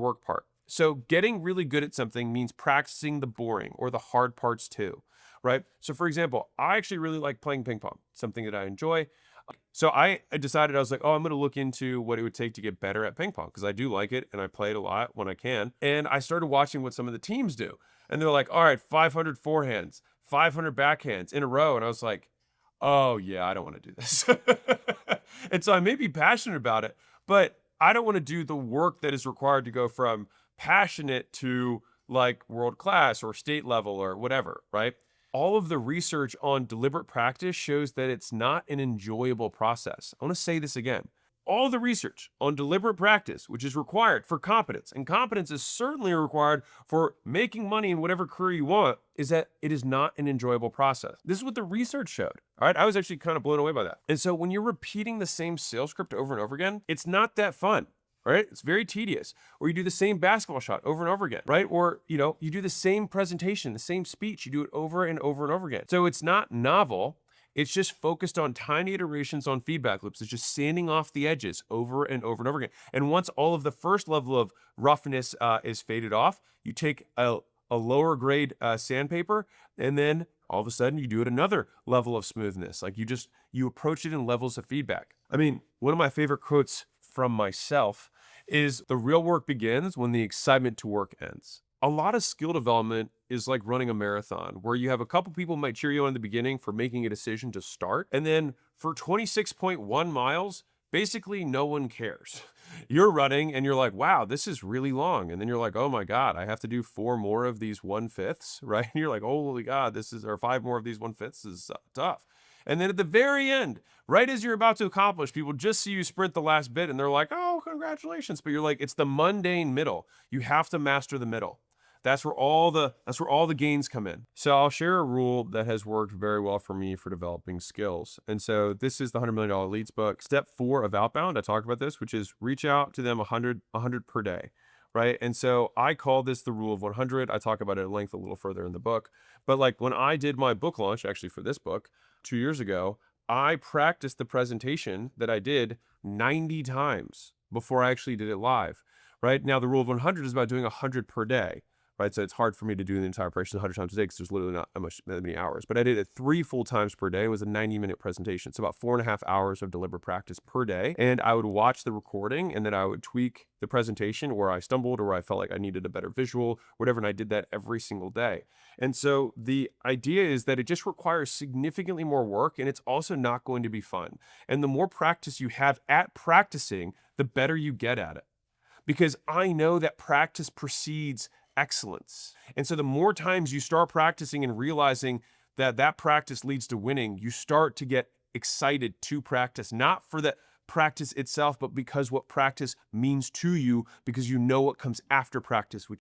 work part. So getting really good at something means practicing the boring or the hard parts too, right? So for example, I actually really like playing ping pong, something that I enjoy. So I decided, I was like, oh, I'm going to look into what it would take to get better at ping pong because I do like it and I play it a lot when I can. And I started watching what some of the teams do. And they're like, all right, 500 forehands, 500 backhands in a row. And I was like, oh, yeah, I don't want to do this. And so I may be passionate about it, but I don't want to do the work that is required to go from passionate to like world class or state level or whatever, right? All of the research on deliberate practice shows that it's not an enjoyable process. I want to say this again. All the research on deliberate practice, which is required for competence, and competence is certainly required for making money in whatever career you want, is that it is not an enjoyable process. This is what the research showed. All right. I was actually kind of blown away by that. And so when you're repeating the same sales script over and over again, it's not that fun. Right? It's very tedious. Or you do the same basketball shot over and over again, right? Or, you do the same presentation, the same speech, you do it over and over and over again. So it's not novel. It's just focused on tiny iterations on feedback loops. It's just sanding off the edges over and over and over again. And once all of the first level of roughness is faded off, you take a lower grade sandpaper, and then all of a sudden you do it another level of smoothness. Like you approach it in levels of feedback. I mean, one of my favorite quotes from myself is the real work begins when the excitement to work ends. A lot of skill development is like running a marathon where you have a couple people might cheer you on in the beginning for making a decision to start. And then for 26.1 miles, basically no one cares. You're running and you're like, wow, this is really long. And then you're like, oh my God, I have to do 4 more of these 1/5s, right? And you're like, holy God, or 5 more of these 1/5s is tough. And then at the very end, right as you're about to accomplish, people just see you sprint the last bit and they're like, oh, congratulations. But you're like, it's the mundane middle. You have to master the middle. That's where all the gains come in. So I'll share a rule that has worked very well for me for developing skills. And so this is the $100 Million Leads book. Step 4 of Outbound, I talk about this, which is reach out to them 100 per day. Right. And so I call this the rule of 100. I talk about it at length a little further in the book. But like when I did my book launch, actually for this book 2 years ago, I practiced the presentation that I did 90 times before I actually did it live. Right. Now, the rule of 100 is about doing 100 per day. Right. So it's hard for me to do the entire operation 100 times a day because there's literally not that many hours. But I did it 3 full times per day. It was a 90-minute presentation. So about 4.5 hours of deliberate practice per day. And I would watch the recording and then I would tweak the presentation where I stumbled or where I felt like I needed a better visual, whatever. And I did that every single day. And so the idea is that it just requires significantly more work and it's also not going to be fun. And the more practice you have at practicing, the better you get at it. Because I know that practice precedes excellence. And so the more times you start practicing and realizing that that practice leads to winning, you start to get excited to practice, not for the practice itself, but because what practice means to you, because you know what comes after practice, which